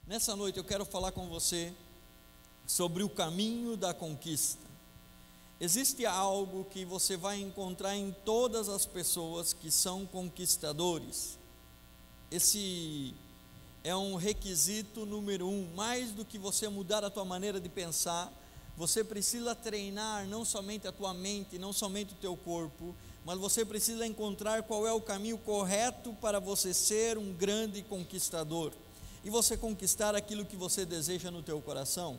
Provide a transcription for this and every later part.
Nessa noite eu quero falar com você sobre o caminho da conquista. Existe algo que você vai encontrar em todas as pessoas que são conquistadores. Esse é um requisito número 1. Mais do que você mudar a tua maneira de pensar, você precisa treinar não somente a tua mente, não somente o teu corpo, mas você precisa encontrar qual é o caminho correto para você ser um grande conquistador e você conquistar aquilo que você deseja no teu coração.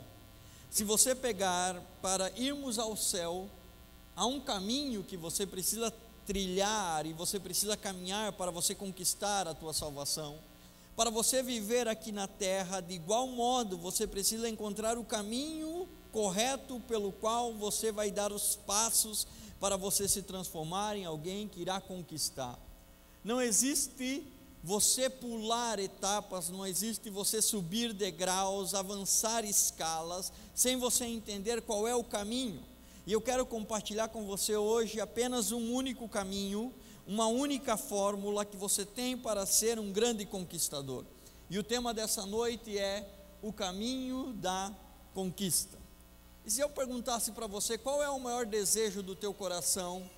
Se você pegar para irmos ao céu, há um caminho que você precisa trilhar e você precisa caminhar para você conquistar a tua salvação. Para você viver aqui na terra, de igual modo, você precisa encontrar o caminho correto pelo qual você vai dar os passos para você se transformar em alguém que irá conquistar. Não existe você pular etapas, não existe você subir degraus, avançar escalas, sem você entender qual é o caminho. E eu quero compartilhar com você hoje apenas um único caminho, uma única fórmula que você tem para ser um grande conquistador. E o tema dessa noite é o caminho da conquista. E se eu perguntasse para você qual é o maior desejo do teu coração,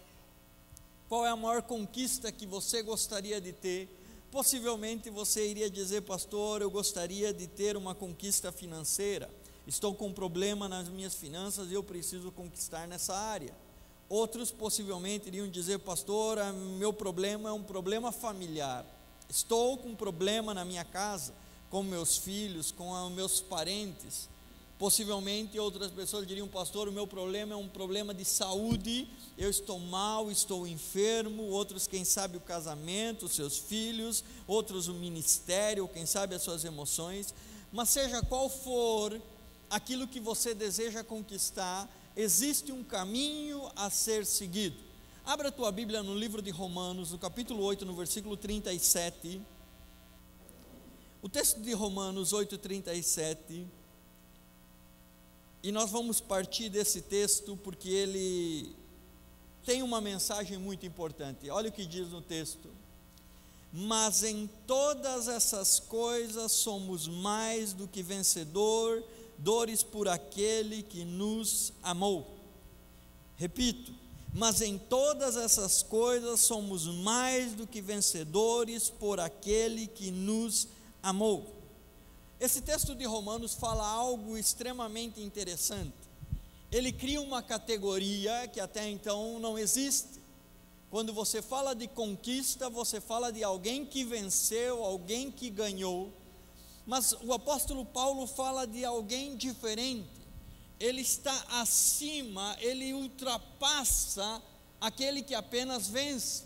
qual é a maior conquista que você gostaria de ter, possivelmente você iria dizer: pastor, eu gostaria de ter uma conquista financeira, estou com um problema nas minhas finanças e eu preciso conquistar nessa área. Outros possivelmente iriam dizer: pastor, meu problema é um problema familiar, estou com um problema na minha casa, com meus filhos, com meus parentes. Possivelmente outras pessoas diriam: pastor, o meu problema é um problema de saúde, eu estou mal, estou enfermo. Outros, quem sabe, o casamento, os seus filhos. Outros, o ministério, quem sabe, as suas emoções. Mas seja qual for aquilo que você deseja conquistar, existe um caminho a ser seguido. Abra a tua Bíblia no livro de Romanos, no capítulo 8, no versículo 37. O texto de Romanos 8:37. E nós vamos partir desse texto porque ele tem uma mensagem muito importante. Olha o que diz no texto: mas em todas essas coisas somos mais do que vencedores por aquele que nos amou. Repito: mas em todas essas coisas somos mais do que vencedores por aquele que nos amou. Esse texto de Romanos fala algo extremamente interessante. Ele cria uma categoria que até então não existe. Quando você fala de conquista, você fala de alguém que venceu, alguém que ganhou. Mas o apóstolo Paulo fala de alguém diferente. Ele está acima, ele ultrapassa aquele que apenas vence.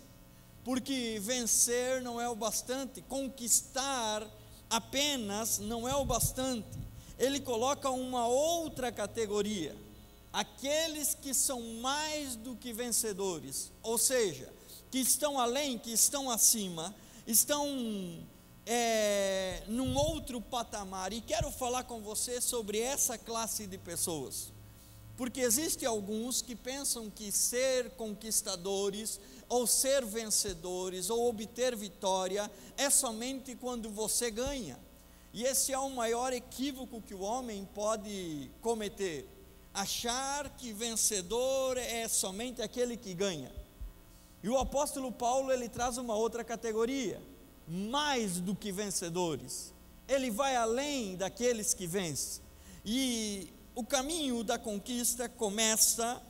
Porque vencer não é o bastante, conquistar apenas não é o bastante. Ele coloca uma outra categoria: aqueles que são mais do que vencedores, ou seja, que estão além, que estão acima, estão num outro patamar. E quero falar com você sobre essa classe de pessoas, porque existem alguns que pensam que ser conquistadores, ou ser vencedores, ou obter vitória, é somente quando você ganha. E esse é o maior equívoco que o homem pode cometer: achar que vencedor é somente aquele que ganha. E o apóstolo Paulo, ele traz uma outra categoria: mais do que vencedores. Ele vai além daqueles que vencem. E o caminho da conquista começa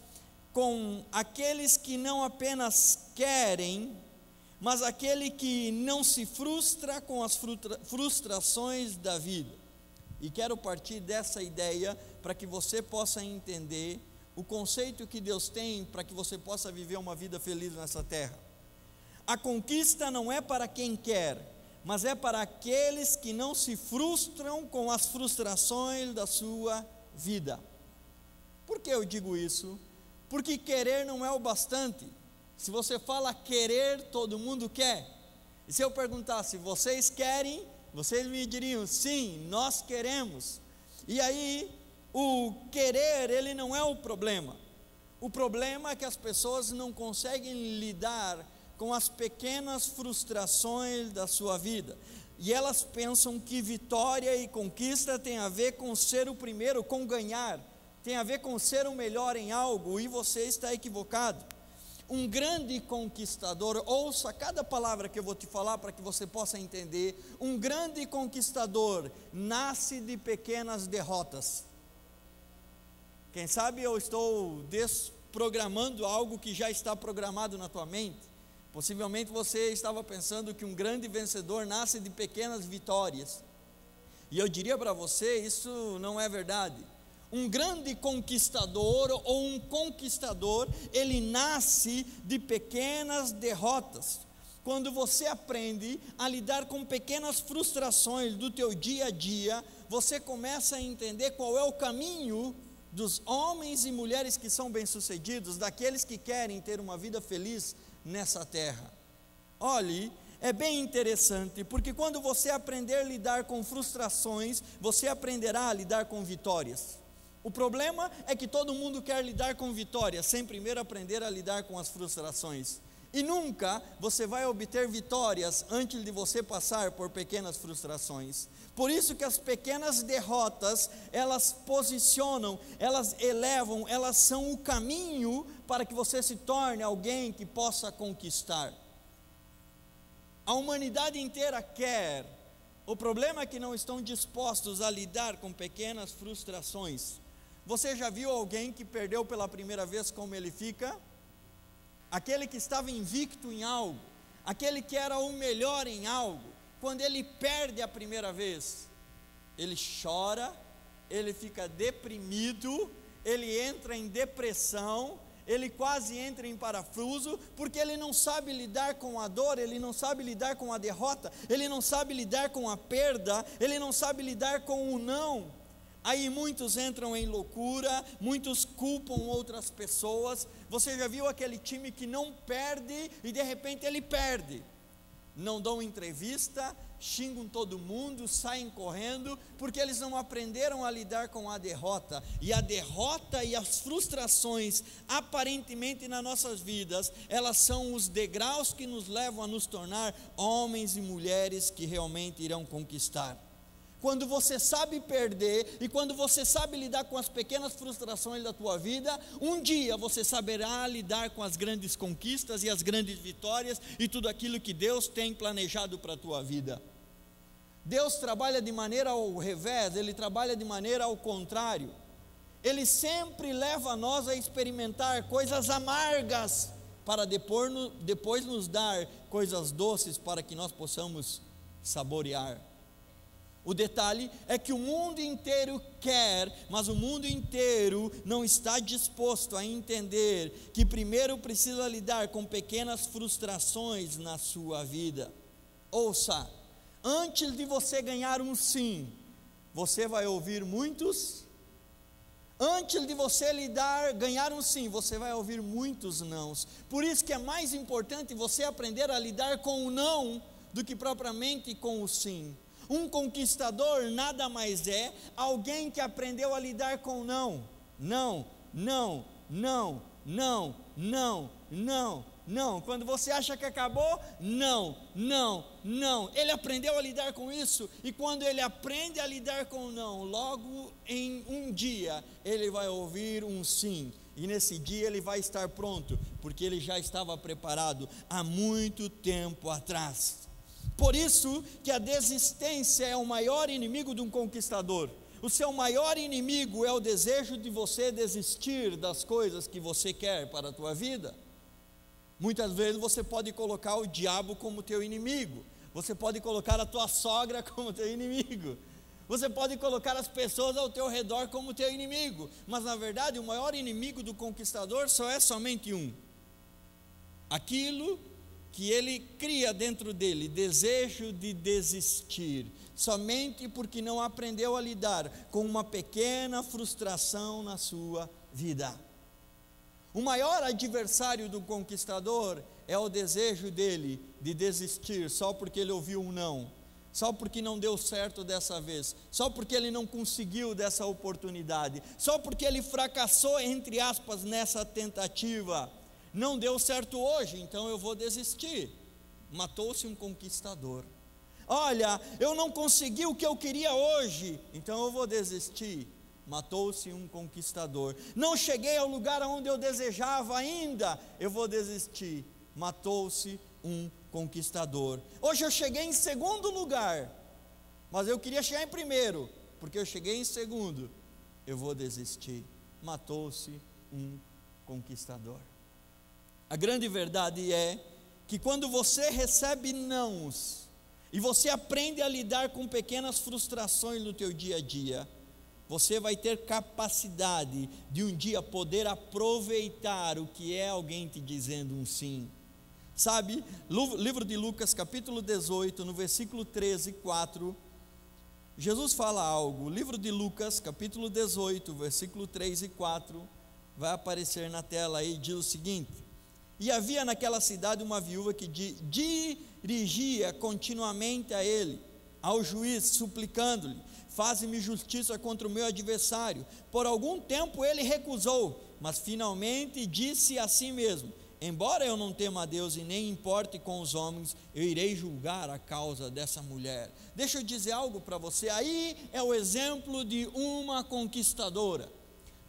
com aqueles que não apenas querem, mas aquele que não se frustra com as frustrações da vida. E quero partir dessa ideia para que você possa entender o conceito que Deus tem para que você possa viver uma vida feliz nessa terra. A conquista não é para quem quer, mas é para aqueles que não se frustram com as frustrações da sua vida. Por que eu digo isso? Porque querer não é o bastante. Se você fala querer, todo mundo quer. E se eu perguntasse: vocês querem? Vocês me diriam: sim, nós queremos. E aí, o querer, ele não é o problema. O problema é que as pessoas não conseguem lidar com as pequenas frustrações da sua vida. e elas pensam que vitória e conquista tem a ver com ser o primeiro, com ganhar, tem a ver com ser o melhor em algo, e você está equivocado. Um grande conquistador, ouça cada palavra que eu vou te falar para que você possa entender. Um grande conquistador nasce de pequenas derrotas. Quem sabe eu estou desprogramando algo que já está programado na tua mente. Possivelmente você estava pensando que um grande vencedor nasce de pequenas vitórias, e eu diria para você, isso não é verdade. Um grande conquistador ou um conquistador, ele nasce de pequenas derrotas. Quando você aprende a lidar com pequenas frustrações do teu dia a dia, você começa a entender qual é o caminho dos homens e mulheres que são bem-sucedidos, daqueles que querem ter uma vida feliz nessa terra. Olhe, é bem interessante, porque quando você aprender a lidar com frustrações, você aprenderá a lidar com vitórias. O problema é que todo mundo quer lidar com vitórias, sem primeiro aprender a lidar com as frustrações. E nunca você vai obter vitórias antes de você passar por pequenas frustrações. Por isso que as pequenas derrotas, elas posicionam, elas elevam, elas são o caminho para que você se torne alguém que possa conquistar. A humanidade inteira quer. O problema é que não estão dispostos a lidar com pequenas frustrações. Você já viu alguém que perdeu pela primeira vez como ele fica? Aquele que estava invicto em algo, aquele que era o melhor em algo, quando ele perde a primeira vez, ele chora, ele fica deprimido, ele entra em depressão, ele quase entra em parafuso, porque ele não sabe lidar com a dor, ele não sabe lidar com a derrota, ele não sabe lidar com a perda, ele não sabe lidar com o não. Aí muitos entram em loucura, muitos culpam outras pessoas. Você já viu aquele time que não perde e de repente ele perde? Não dão entrevista, xingam todo mundo, saem correndo, porque eles não aprenderam a lidar com a derrota. E a derrota e as frustrações, aparentemente nas nossas vidas, elas são os degraus que nos levam a nos tornar homens e mulheres que realmente irão conquistar. Quando você sabe perder e quando você sabe lidar com as pequenas frustrações da tua vida, um dia você saberá lidar com as grandes conquistas e as grandes vitórias e tudo aquilo que Deus tem planejado para a tua vida. Deus trabalha de maneira ao revés, Ele trabalha de maneira ao contrário. Ele sempre leva nós a experimentar coisas amargas para depois nos dar coisas doces para que nós possamos saborear. O detalhe é que o mundo inteiro quer, mas o mundo inteiro não está disposto a entender que primeiro precisa lidar com pequenas frustrações na sua vida. Ouça, antes de você ganhar um sim, você vai ouvir muitos. Antes de você ganhar um sim, você vai ouvir muitos nãos. Por isso que é mais importante você aprender a lidar com o não do que propriamente com o sim. Um conquistador nada mais é alguém que aprendeu a lidar com não. Não, não, não, não, não, não, não. Quando você acha que acabou, não, não, não. Ele aprendeu a lidar com isso, e quando ele aprende a lidar com o não, logo em um dia, ele vai ouvir um sim. E nesse dia ele vai estar pronto, porque ele já estava preparado há muito tempo atrás. Por isso que a desistência é o maior inimigo de um conquistador. O seu maior inimigo é o desejo de você desistir das coisas que você quer para a tua vida. Muitas vezes você pode colocar o diabo como teu inimigo, você pode colocar a tua sogra como teu inimigo, você pode colocar as pessoas ao teu redor como teu inimigo, mas na verdade o maior inimigo do conquistador só é somente um: aquilo que ele cria dentro dele, desejo de desistir, somente porque não aprendeu a lidar com uma pequena frustração na sua vida. O maior adversário do conquistador é o desejo dele de desistir, só porque ele ouviu um não, só porque não deu certo dessa vez, só porque ele não conseguiu dessa oportunidade, só porque ele fracassou, entre aspas, nessa tentativa. Não deu certo hoje, então eu vou desistir. Matou-se um conquistador. Olha, eu não consegui o que eu queria hoje, então eu vou desistir. Matou-se um conquistador. Não cheguei ao lugar onde eu desejava ainda, eu vou desistir. Matou-se um conquistador. Hoje eu cheguei em segundo lugar, mas eu queria chegar em primeiro, porque eu cheguei em segundo, eu vou desistir. Matou-se um conquistador. A grande verdade é que quando você recebe nãos, e você aprende a lidar com pequenas frustrações no teu dia a dia, você vai ter capacidade de um dia poder aproveitar o que é alguém te dizendo um sim. Sabe, livro de Lucas capítulo 18, no versículo 13 e 4, Jesus fala algo. Livro de Lucas capítulo 18, versículo 3 e 4, vai aparecer na tela aí, diz o seguinte: e havia naquela cidade uma viúva que dirigia continuamente a ele, ao juiz, suplicando-lhe: faze-me justiça contra o meu adversário. Por algum tempo ele recusou, mas finalmente disse a si mesmo: embora eu não tema a Deus e nem importe com os homens, eu irei julgar a causa dessa mulher. Deixa eu dizer algo para você. Aí é o exemplo de uma conquistadora.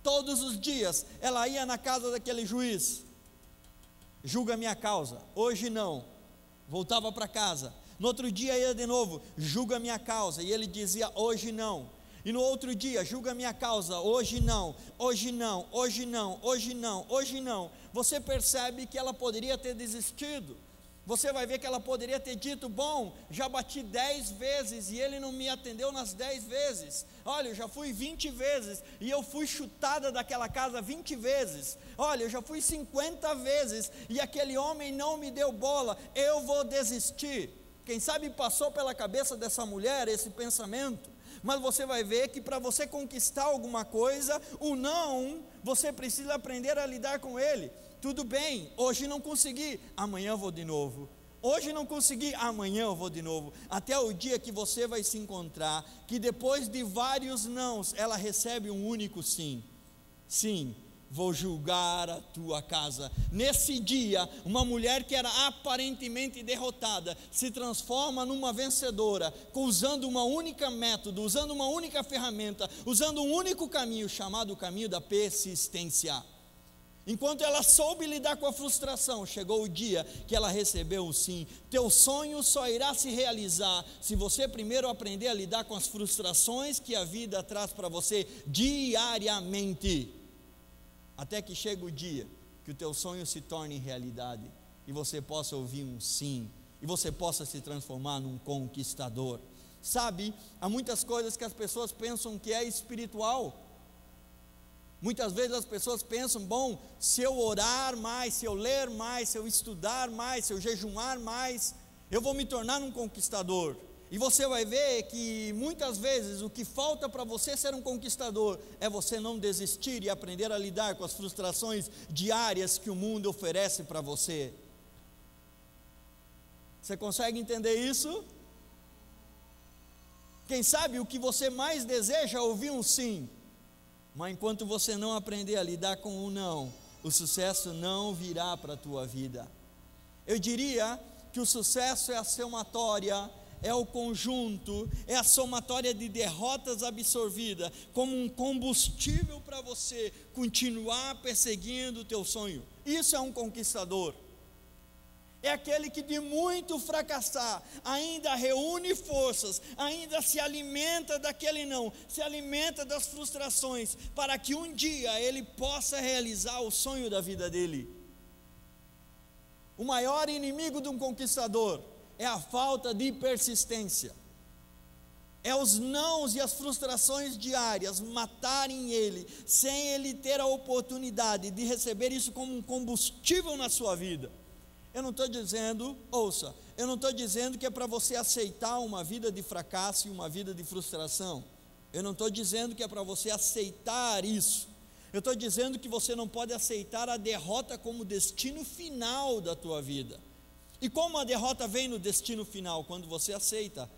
Todos os dias ela ia na casa daquele juiz: julga a minha causa. Hoje não. Voltava para casa. No outro dia ia de novo: julga a minha causa. E ele dizia: hoje não. E no outro dia: julga a minha causa. Hoje não, hoje não, hoje não, hoje não, hoje não. Você percebe que ela poderia ter desistido. Você vai ver que ela poderia ter dito: bom, já bati 10 vezes e ele não me atendeu nas 10 vezes. Olha, eu já fui 20 vezes e eu fui chutada daquela casa 20 vezes. Olha, eu já fui 50 vezes e aquele homem não me deu bola. Eu vou desistir. Quem sabe passou pela cabeça dessa mulher esse pensamento. Mas você vai ver que para você conquistar alguma coisa, o não, você precisa aprender a lidar com ele. Tudo bem, hoje não consegui, amanhã eu vou de novo. Hoje não consegui, amanhã eu vou de novo. Até o dia que você vai se encontrar, que depois de vários nãos, ela recebe um único sim. Sim, vou julgar a tua casa. Nesse dia, uma mulher que era aparentemente derrotada, se transforma numa vencedora, usando uma única método, usando uma única ferramenta, usando um único caminho, chamado o caminho da persistência. Enquanto ela soube lidar com a frustração, chegou o dia que ela recebeu o sim. Teu sonho só irá se realizar se você primeiro aprender a lidar com as frustrações que a vida traz para você diariamente. Até que chegue o dia que o teu sonho se torne realidade e você possa ouvir um sim, e você possa se transformar num conquistador. Sabe, há muitas coisas que as pessoas pensam que é espiritual. Muitas vezes as pessoas pensam: bom, se eu orar mais, se eu ler mais, se eu estudar mais, se eu jejuar mais, eu vou me tornar um conquistador. E você vai ver que muitas vezes o que falta para você ser um conquistador é você não desistir e aprender a lidar com as frustrações diárias que o mundo oferece para você. Você consegue entender isso? Quem sabe o que você mais deseja é ouvir um sim, mas enquanto você não aprender a lidar com o não, o sucesso não virá para a tua vida. Eu diria que o sucesso é a somatória, é o conjunto, é a somatória de derrotas absorvidas, como um combustível para você continuar perseguindo o teu sonho. Isso é um conquistador. É aquele que de muito fracassar, ainda reúne forças, ainda se alimenta daquele não, se alimenta das frustrações, para que um dia ele possa realizar o sonho da vida dele. O maior inimigo de um conquistador é a falta de persistência. É os nãos e as frustrações diárias matarem ele, sem ele ter a oportunidade de receber isso como um combustível na sua vida. Eu não estou dizendo, ouça, eu não estou dizendo que é para você aceitar uma vida de fracasso e uma vida de frustração. Eu não estou dizendo que é para você aceitar isso. Eu estou dizendo que você não pode aceitar a derrota como destino final da tua vida. E como a derrota vem no destino final? Quando você aceita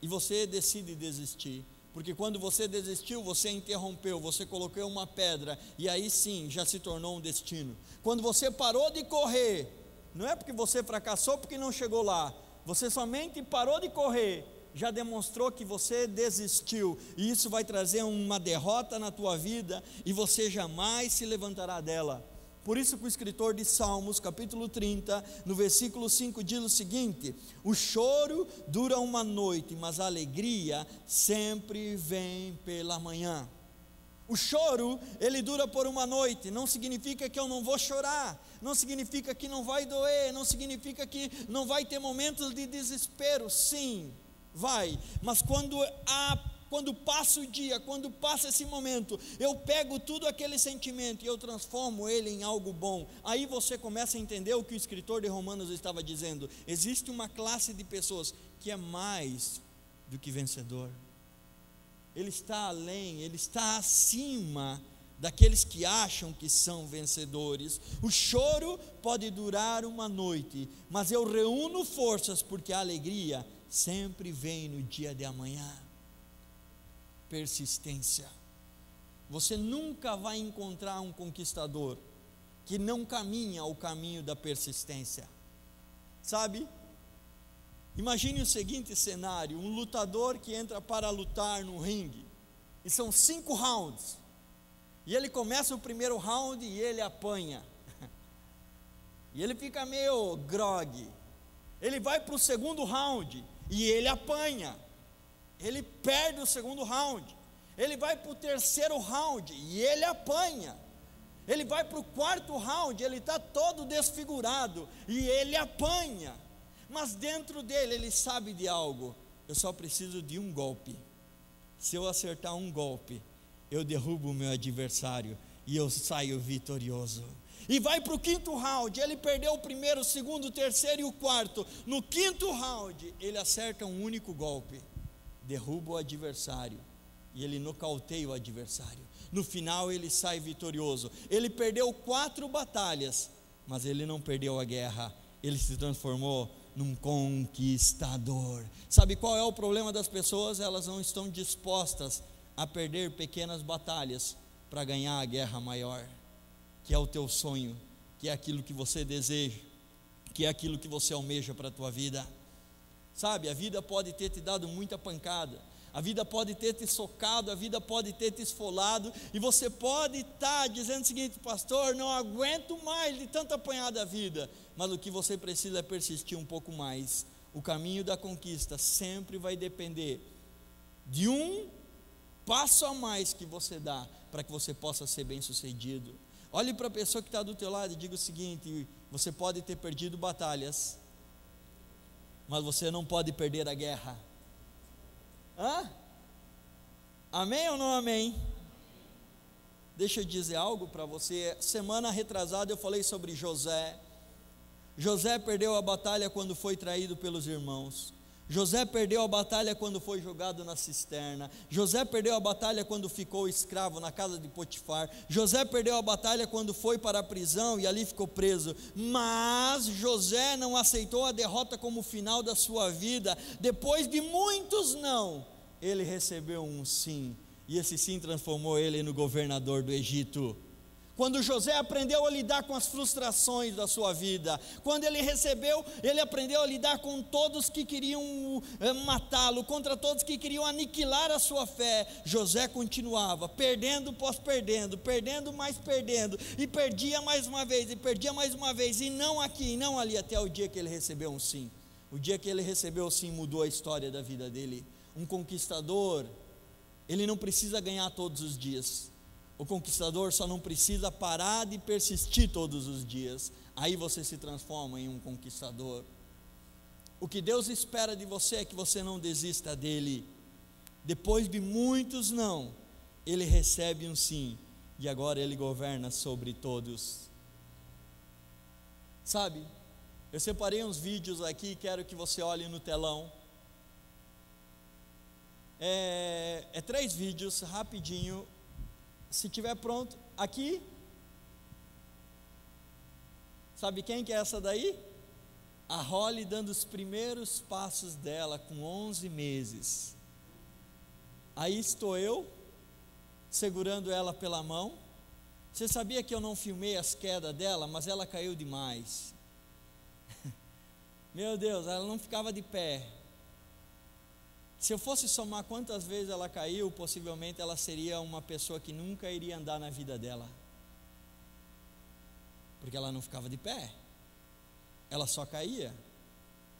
e você decide desistir. Porque quando você desistiu, você interrompeu, você colocou uma pedra, e aí sim, já se tornou um destino. Quando você parou de correr, não é porque você fracassou porque não chegou lá, você somente parou de correr, já demonstrou que você desistiu, e isso vai trazer uma derrota na tua vida, e você jamais se levantará dela. Por isso que o escritor de Salmos, capítulo 30, no versículo 5, diz o seguinte: o choro dura uma noite, mas a alegria sempre vem pela manhã. O choro, ele dura por uma noite, não significa que eu não vou chorar, não significa que não vai doer, não significa que não vai ter momentos de desespero. Sim, vai, mas quando passa o dia, quando passa esse momento, eu pego tudo aquele sentimento e eu transformo ele em algo bom. Aí você começa a entender o que o escritor de Romanos estava dizendo. Existe uma classe de pessoas que é mais do que vencedor. Ele está além, ele está acima daqueles que acham que são vencedores. O choro pode durar uma noite, mas eu reúno forças, porque a alegria sempre vem no dia de amanhã. Persistência. Você nunca vai encontrar um conquistador que não caminha o caminho da persistência. Sabe? Imagine o seguinte cenário: um lutador que entra para lutar no ringue, e são 5 rounds, e ele começa o primeiro round e ele apanha, e ele fica meio grogue. Ele vai para o segundo round e ele apanha, ele perde o segundo round. Ele vai para o terceiro round e ele apanha. Ele vai para o quarto round, ele está todo desfigurado e ele apanha. Mas dentro dele ele sabe de algo: eu só preciso de um golpe. Se eu acertar um golpe, eu derrubo o meu adversário e eu saio vitorioso. E vai para o quinto round, ele perdeu o primeiro, o segundo, o terceiro e o quarto. No quinto round, ele acerta um único golpe, derruba o adversário e ele nocauteia o adversário. No final ele sai vitorioso. Ele perdeu 4 batalhas, mas ele não perdeu a guerra. Ele se transformou num conquistador. Sabe qual é o problema das pessoas? Elas não estão dispostas a perder pequenas batalhas para ganhar a guerra maior, que é o teu sonho, que é aquilo que você deseja, que é aquilo que você almeja para a tua vida. Sabe, a vida pode ter te dado muita pancada, a vida pode ter te socado, a vida pode ter te esfolado, e você pode estar dizendo o seguinte: pastor, não aguento mais de tanto apanhar da vida. Mas o que você precisa é persistir um pouco mais. O caminho da conquista sempre vai depender de um passo a mais que você dá, para que você possa ser bem sucedido. Olhe para a pessoa que está do teu lado e diga o seguinte: você pode ter perdido batalhas, mas você não pode perder a guerra. Amém ou não amém? Deixa eu dizer algo para você. Semana retrasada eu falei sobre José. José perdeu a batalha quando foi traído pelos irmãos. José perdeu a batalha quando foi jogado na cisterna. José perdeu a batalha quando ficou escravo na casa de Potifar. José perdeu a batalha quando foi para a prisão e ali ficou preso. Mas José não aceitou a derrota como final da sua vida. Depois de muitos não, ele recebeu um sim, e esse sim transformou ele no governador do Egito. Quando José aprendeu a lidar com as frustrações da sua vida, quando ele aprendeu a lidar com todos que queriam matá-lo, contra todos que queriam aniquilar a sua fé, José continuava perdendo após perdendo, perdendo mais perdendo, e perdia mais uma vez, e perdia mais uma vez, e não aqui, e não ali, até o dia que ele recebeu um sim. O dia que ele recebeu o sim mudou a história da vida dele. Um conquistador, ele não precisa ganhar todos os dias. O conquistador só não precisa parar de persistir todos os dias. Aí você se transforma em um conquistador. O que Deus espera de você é que você não desista dele. Depois de muitos não, ele recebe um sim, e agora ele governa sobre todos. Sabe, eu separei uns vídeos aqui, quero que você olhe no telão. 3 vídeos, rapidinho. Se tiver pronto, aqui. Sabe quem que é essa daí? A Holly dando os primeiros passos dela com 11 meses. Aí estou eu, segurando ela pela mão. Você sabia que eu não filmei as quedas dela, mas ela caiu demais. Meu Deus, ela não ficava de pé. Se eu fosse somar quantas vezes ela caiu, possivelmente ela seria uma pessoa que nunca iria andar na vida dela, porque ela não ficava de pé, ela só caía.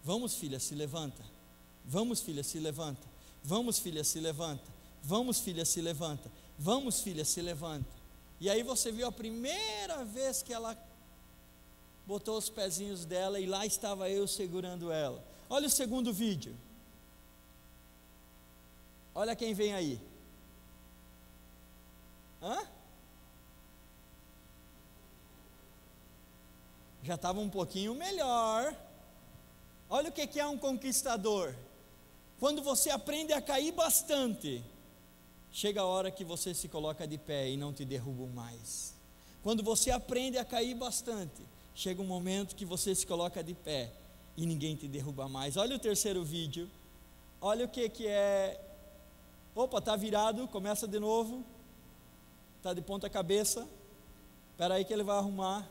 Vamos, filha, se levanta. Vamos, filha, se levanta. Vamos, filha, se levanta. Vamos, filha, se levanta. Vamos, filha, se levanta. E aí você viu a primeira vez que ela botou os pezinhos dela e lá estava eu segurando ela. Olha o segundo vídeo. Olha quem vem aí. Hã? Já estava um pouquinho melhor. Olha o que é um conquistador. Quando você aprende a cair bastante, chega a hora que você se coloca de pé e não te derrubam mais. Quando você aprende a cair bastante, chega um momento que você se coloca de pé e ninguém te derruba mais. Olha o terceiro vídeo. Olha o que é. Opa, está virado, começa de novo. Está de ponta cabeça. Espera aí que ele vai arrumar.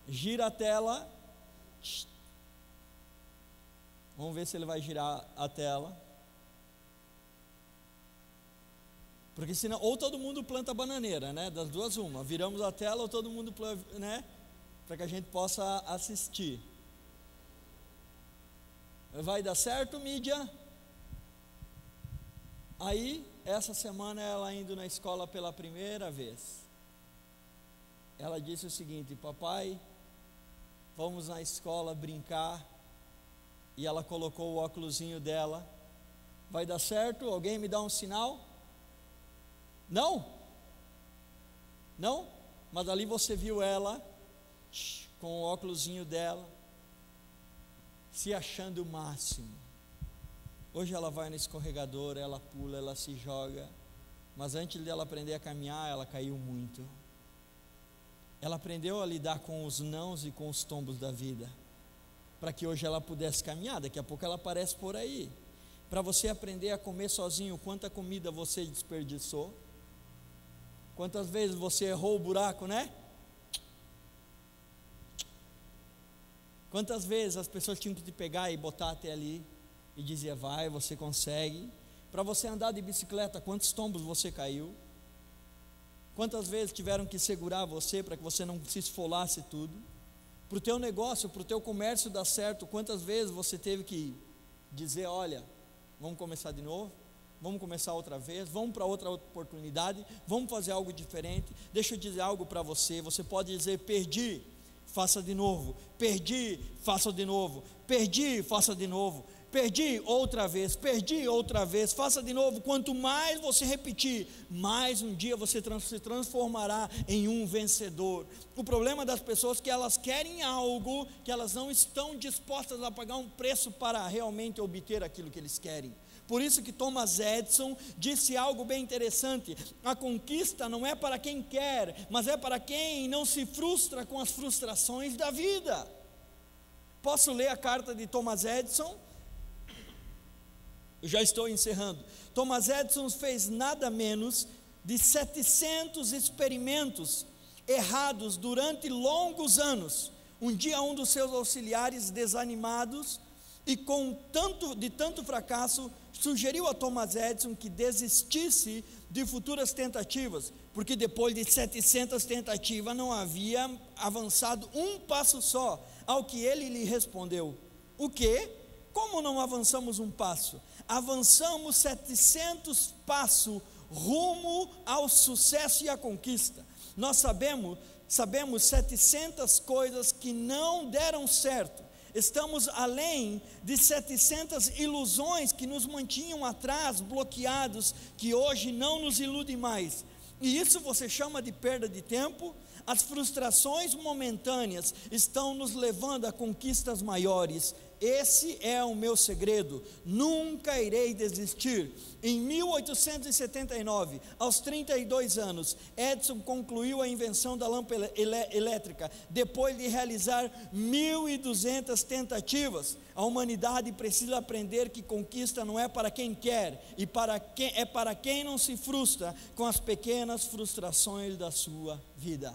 Gira a tela. Vamos ver se ele vai girar a tela. Porque senão, ou todo mundo planta bananeira, né? Das duas uma. Viramos a tela ou todo mundo planta, né? Para que a gente possa assistir. Vai dar certo, mídia? Aí, essa semana ela indo na escola pela primeira vez. Ela disse o seguinte: papai, vamos na escola brincar. E ela colocou o óculosinho dela. Vai dar certo? Alguém me dá um sinal? Não? Não? Mas ali você viu ela com o óculosinho dela, se achando o máximo. Hoje ela vai no escorregador, ela pula, ela se joga. Mas antes dela aprender a caminhar, ela caiu muito. Ela aprendeu a lidar com os nãos e com os tombos da vida, para que hoje ela pudesse caminhar. Daqui a pouco ela aparece por aí. Para você aprender a comer sozinho, quanta comida você desperdiçou, quantas vezes você errou o buraco, né? Quantas vezes as pessoas tinham que te pegar e botar até ali e dizia: vai, você consegue. Para você andar de bicicleta, quantos tombos você caiu? Quantas vezes tiveram que segurar você para que você não se esfolasse tudo? Para o teu negócio, para o teu comércio dar certo, quantas vezes você teve que dizer: olha, vamos começar de novo, vamos começar outra vez, vamos para outra oportunidade, vamos fazer algo diferente. Deixa eu dizer algo para você. Você pode dizer: perdi, faça de novo, perdi, faça de novo, perdi, faça de novo, perdi outra vez, faça de novo. Quanto mais você repetir, mais um dia você se transformará em um vencedor. O problema das pessoas é que elas querem algo que elas não estão dispostas a pagar um preço para realmente obter aquilo que eles querem. Por isso que Thomas Edison disse algo bem interessante: a conquista não é para quem quer, mas é para quem não se frustra com as frustrações da vida. Posso ler a carta de Thomas Edison? Eu já estou encerrando. Thomas Edison fez nada menos de 700 experimentos errados durante longos anos. Um dia um dos seus auxiliares, desanimados e de tanto fracasso, sugeriu a Thomas Edison que desistisse de futuras tentativas, porque depois de 700 tentativas não havia avançado um passo só. Ao que ele lhe respondeu: o quê? Como não avançamos um passo? Avançamos 700 passos rumo ao sucesso e à conquista. Nós sabemos 700 coisas que não deram certo. Estamos além de 700 ilusões que nos mantinham atrás, bloqueados, que hoje não nos iludem mais. E isso você chama de perda de tempo? As frustrações momentâneas estão nos levando a conquistas maiores. Esse é o meu segredo: nunca irei desistir. Em 1879, aos 32 anos, Edison concluiu a invenção da lâmpada elétrica, depois de realizar 1.200 tentativas. A humanidade precisa aprender que conquista não é para quem quer, é para quem não se frustra com as pequenas frustrações da sua vida.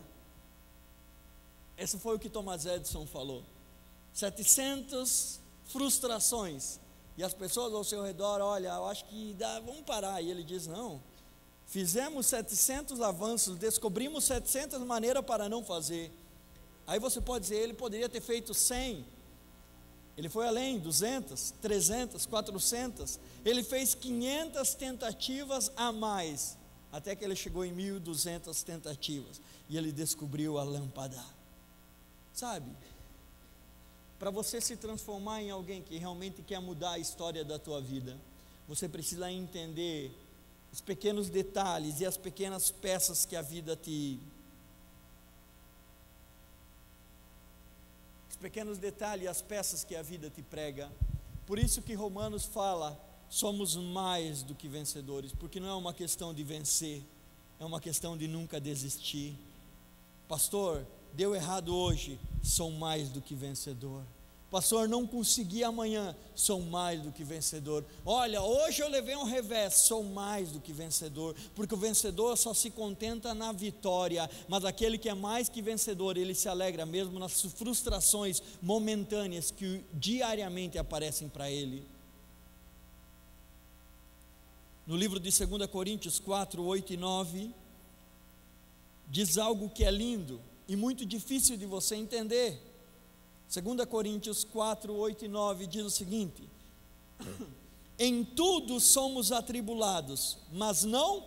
Esse foi o que Thomas Edison falou. 700 frustrações. E as pessoas ao seu redor, olha, eu acho que vamos parar. E ele diz, não, fizemos 700 avanços, descobrimos 700 maneiras para não fazer. Aí você pode dizer, ele poderia ter feito 100. Ele foi além, 200, 300, 400. Ele fez 500 tentativas a mais, até que ele chegou em 1.200 tentativas. E ele descobriu a lâmpada. Sabe? Para você se transformar em alguém que realmente quer mudar a história da tua vida, você precisa entender os pequenos detalhes e as pequenas peças que a vida te... Os pequenos detalhes e as peças que a vida te prega. Por isso que Romanos fala, somos mais do que vencedores, porque não é uma questão de vencer, é uma questão de nunca desistir. Pastor, deu errado hoje, sou mais do que vencedor. Pastor, não consegui amanhã, sou mais do que vencedor. Olha, hoje eu levei um revés, sou mais do que vencedor, porque o vencedor só se contenta na vitória, mas aquele que é mais que vencedor, ele se alegra mesmo nas frustrações momentâneas que diariamente aparecem para ele. No livro de 2 Coríntios 4, 8 e 9, diz algo que é lindo e muito difícil de você entender. 2 Coríntios 4, 8 e 9 diz o seguinte: em tudo somos atribulados, mas não,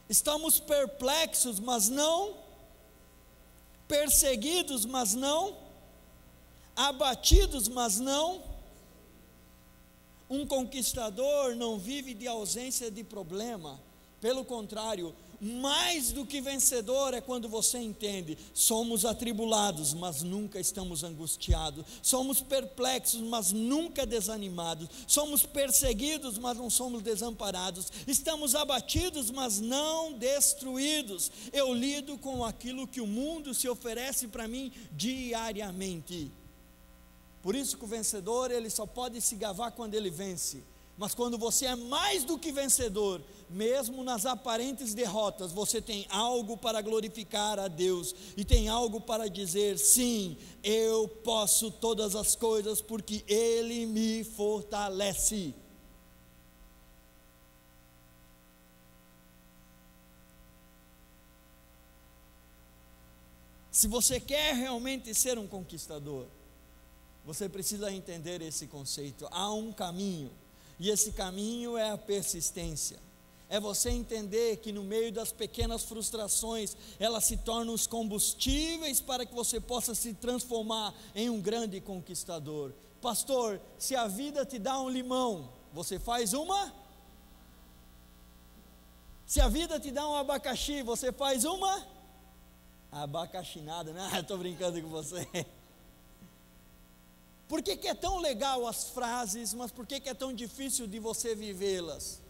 estamos perplexos, mas não, perseguidos, mas não, abatidos, mas não. Um conquistador não vive de ausência de problema, pelo contrário, mais do que vencedor é quando você entende, somos atribulados, mas nunca estamos angustiados, somos perplexos, mas nunca desanimados, somos perseguidos, mas não somos desamparados, estamos abatidos, mas não destruídos. Eu lido com aquilo que o mundo se oferece para mim diariamente. Por isso que o vencedor, ele só pode se gabar quando ele vence. Mas quando você é mais do que vencedor, mesmo nas aparentes derrotas, você tem algo para glorificar a Deus, e tem algo para dizer, sim, eu posso todas as coisas, porque Ele me fortalece. Se você quer realmente ser um conquistador, você precisa entender esse conceito. Há um caminho, e esse caminho é a persistência. É você entender que no meio das pequenas frustrações, elas se tornam os combustíveis para que você possa se transformar em um grande conquistador. Pastor, se a vida te dá um limão, você faz uma? Se a vida te dá um abacaxi, você faz uma? Abacaxinada, né? Estou brincando com você. Por que é tão legal as frases, mas por que é tão difícil de você vivê-las?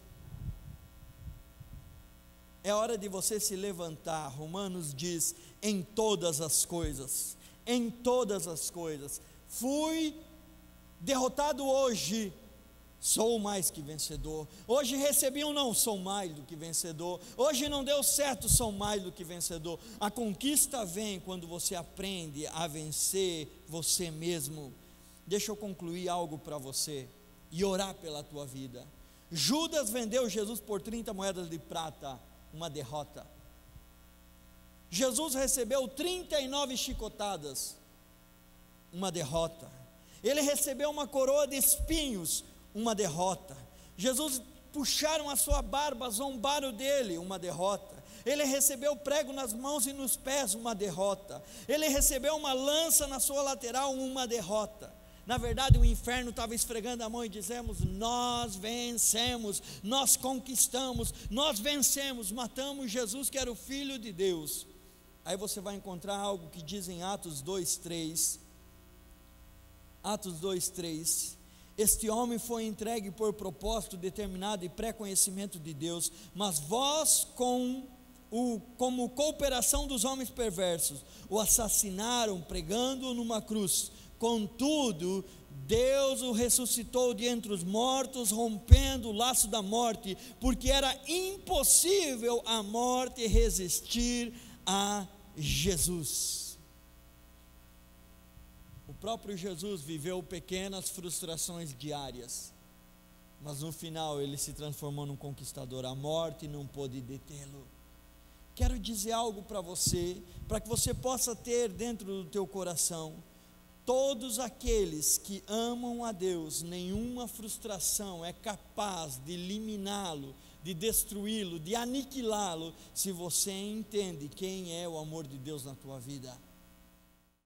É hora de você se levantar. Romanos diz, em todas as coisas, fui derrotado hoje, sou mais que vencedor. Hoje recebi um não, sou mais do que vencedor. Hoje não deu certo, sou mais do que vencedor. A conquista vem quando você aprende a vencer você mesmo. Deixa eu concluir algo para você e orar pela tua vida. Judas vendeu Jesus por 30 moedas de prata, uma derrota. Jesus recebeu 39 chicotadas, uma derrota. Ele recebeu uma coroa de espinhos, uma derrota. Jesus puxaram a sua barba, zombaram dele, uma derrota. Ele recebeu prego nas mãos e nos pés, uma derrota. Ele recebeu uma lança na sua lateral, uma derrota. Na verdade o inferno estava esfregando a mão e dizemos, nós vencemos, nós conquistamos, nós vencemos, matamos Jesus que era o Filho de Deus. Aí você vai encontrar algo que diz em Atos 2:3, este homem foi entregue por propósito determinado e pré-conhecimento de Deus, mas vós como cooperação dos homens perversos, o assassinaram pregando-o numa cruz. Contudo, Deus o ressuscitou de entre os mortos, rompendo o laço da morte, porque era impossível a morte resistir a Jesus. O próprio Jesus viveu pequenas frustrações diárias, mas no final ele se transformou num conquistador. A morte não pôde detê-lo. Quero dizer algo para você, para que você possa ter dentro do teu coração: todos aqueles que amam a Deus, nenhuma frustração é capaz de eliminá-lo, de destruí-lo, de aniquilá-lo, se você entende quem é o amor de Deus na tua vida.